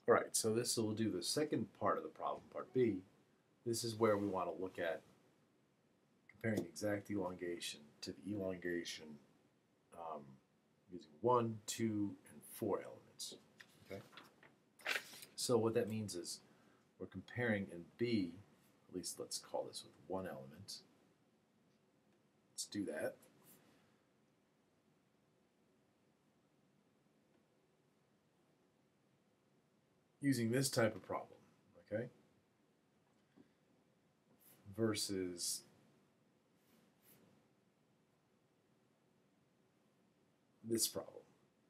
All right, so this will do the second part of the problem, part B. This is where we want to look at comparing the exact elongation to the elongation um, using 1, 2, and 4 elements. Okay. So what that means is we're comparing in B, at least let's call this with one element. Let's do that. Using this type of problem, okay, versus this problem,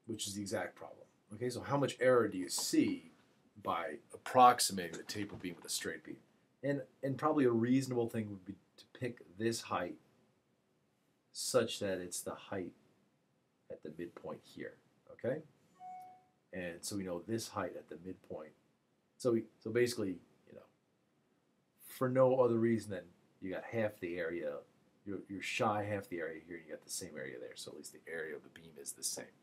which is the exact problem. Okay, so how much error do you see by approximating the taper beam with a straight beam? And probably a reasonable thing would be to pick this height such that it's the height at the midpoint here, okay? And so we know this height at the midpoint. So basically, you know, for no other reason than you got half the area, you're shy half the area here, you got the same area there, so at least the area of the beam is the same.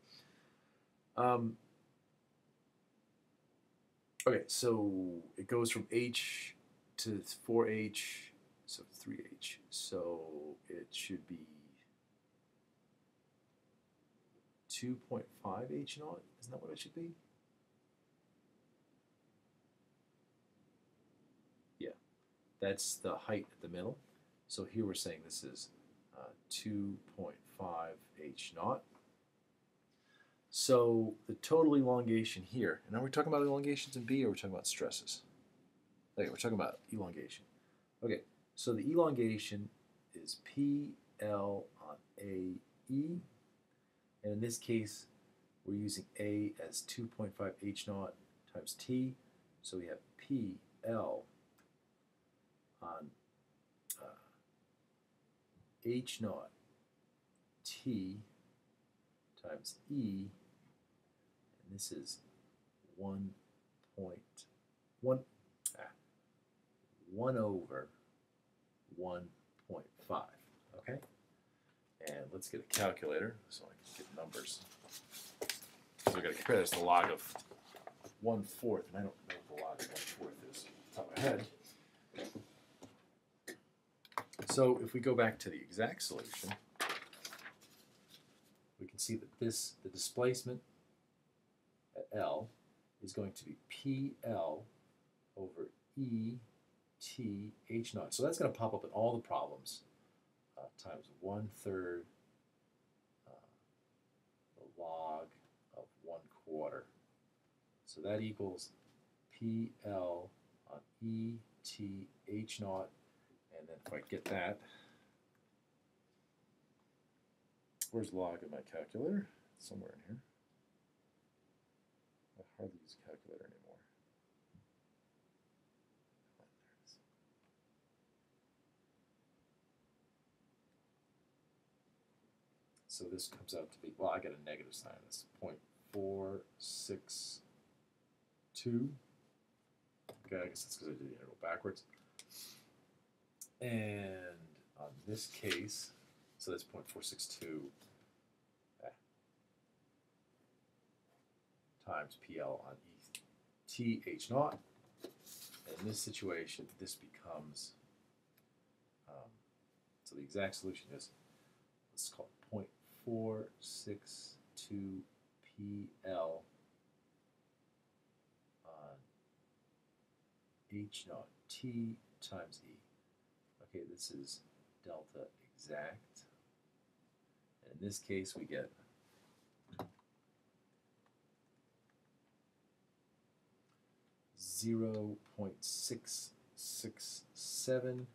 Okay, so it goes from H to 4H, so 3H. So it should be 2.5 H naught. Isn't that what it should be? Yeah, that's the height at the middle. So here we're saying this is 2.5 H naught. So the total elongation here, and now we're talking about elongations in B, or we're talking about stresses? Okay, we're talking about elongation. Okay, so the elongation is PL on AE, and in this case, we're using A as 2.5 H naught times T, so we have PL on H naught T times E, and this is 1 over 1.5, okay? And let's get a calculator so I can get numbers. So we're going to compare this to log of 1/4, and I don't know what the log of 1/4 is off the top of my head. So if we go back to the exact solution, we can see that the displacement at L is going to be PL over ET H naught. So that's going to pop up in all the problems times 1/3 the log of 1/4. So that equals PL on ET H naught. And then if I get that, where's log in my calculator? It's somewhere in here. I hardly use a calculator anymore. So this comes out to be, well, I got a negative sign. It's 0.462. Okay, I guess that's because I did the integral backwards. And on this case, so that's 0.462 times PL on ET H naught. And in this situation, this becomes, so the exact solution is, let's call it 0.462 PL on H naught T times E. Okay, this is delta exact. And in this case, we get 0.667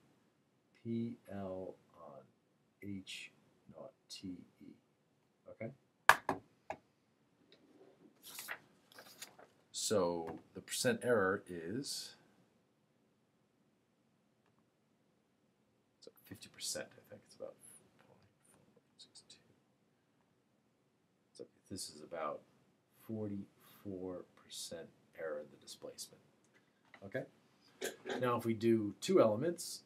PL on H naught TE. Okay? So the percent error is 50%, I think. It's about 0.462. So this is about 44% error in the displacement. Okay? Now if we do two elements,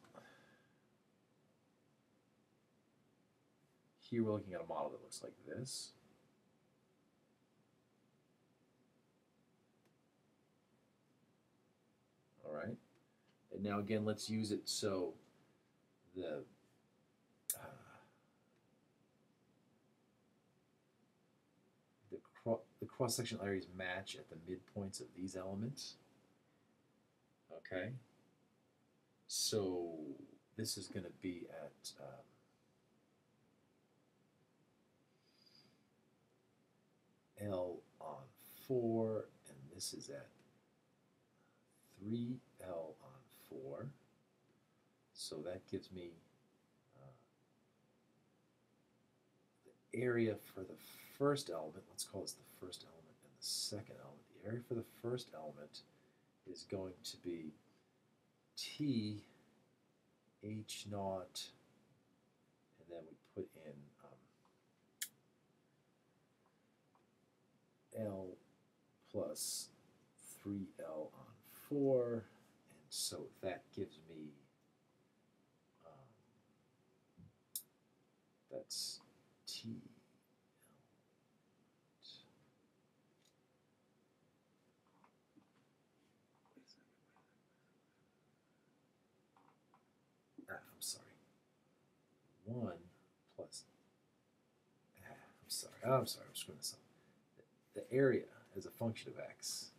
here we're looking at a model that looks like this. And now again, let's use it so the the cross-sectional areas match at the midpoints of these elements. Okay, so this is going to be at L on 4, and this is at 3L on 4. So that gives me the area for the first element. Let's call this the first element and the second element. The area for the first element is going to be T H naught, and then we put in L plus 3L on 4, and so that gives me that's T. I'm sorry. 1 plus. I'm sorry. I'm screwing this up. The area as a function of x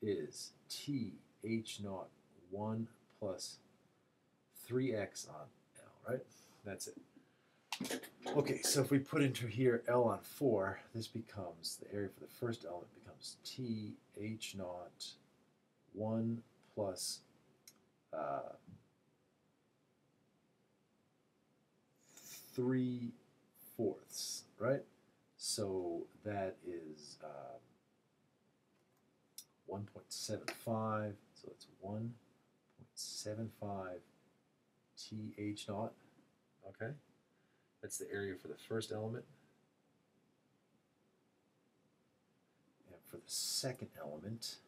is T H naught 1 plus 3x on L, right? That's it. Okay, so if we put into here L on 4, this becomes, the area for the first element becomes T H naught 1 plus 3/4, right? So that is 1.75, so it's 1.75 TH naught, okay? That's the area for the first element. And for the second element,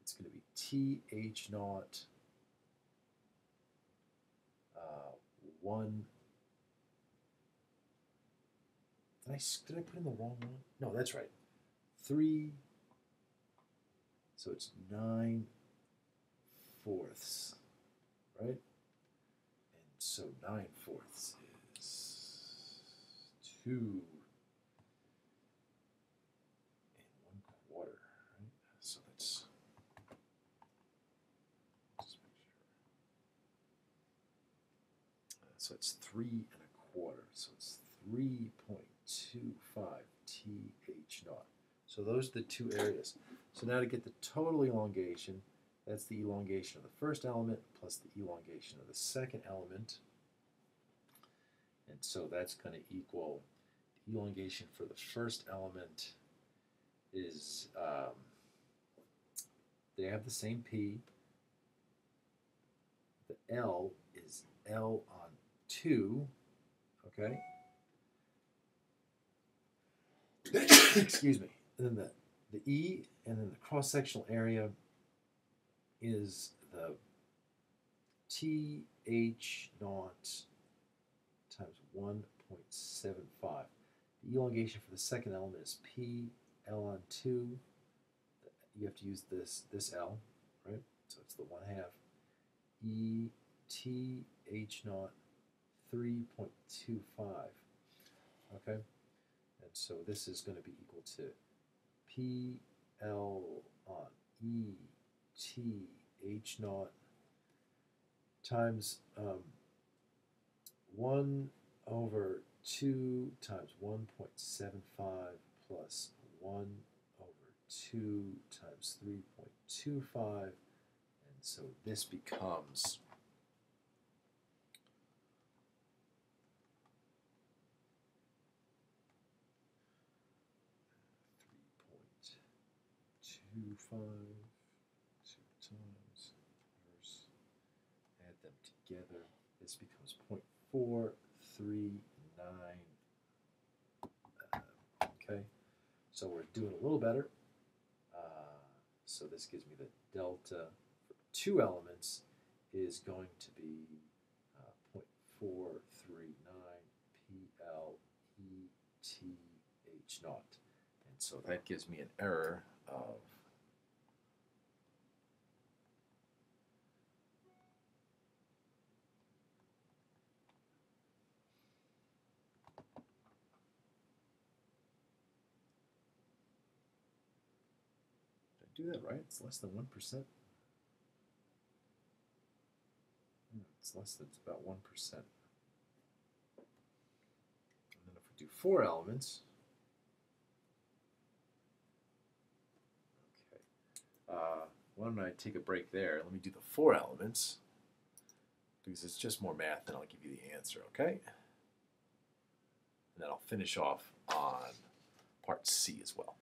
it's going to be TH naught 1. Did I put in the wrong one? No, that's right. 3, so it's 9/4, right? And so 9/4 is 2 1/4, right? So that's, just make sure. So it's 3 1/4, so it's 3.25 TH naught. So those are the two areas. So now to get the total elongation, that's the elongation of the first element plus the elongation of the second element. And so that's going to equal the elongation for the first element is, they have the same P. The L is L on 2, okay? Excuse me. And then the E, and then the cross-sectional area is the TH naught times 1.75. The elongation for the second element is P L on 2. You have to use this L, right? So it's the 1/2 E T H naught 3.25. Okay? And so this is going to be equal to P L on E T H naught times 1/2 times 1.75 plus 1/2 times 3.25, and so this becomes 3.25 times verse, add them together, this becomes 0.439. Okay, so we're doing a little better. So this gives me the delta for 2 elements is going to be 0.439 PLETH naught. And so that gives me an error of do that right? It's less than 1%. It's less than, it's about 1%. And then if we do 4 elements, okay. Why don't I take a break there? Let me do the 4 elements, because it's just more math, and I'll give you the answer, okay? And then I'll finish off on part C as well.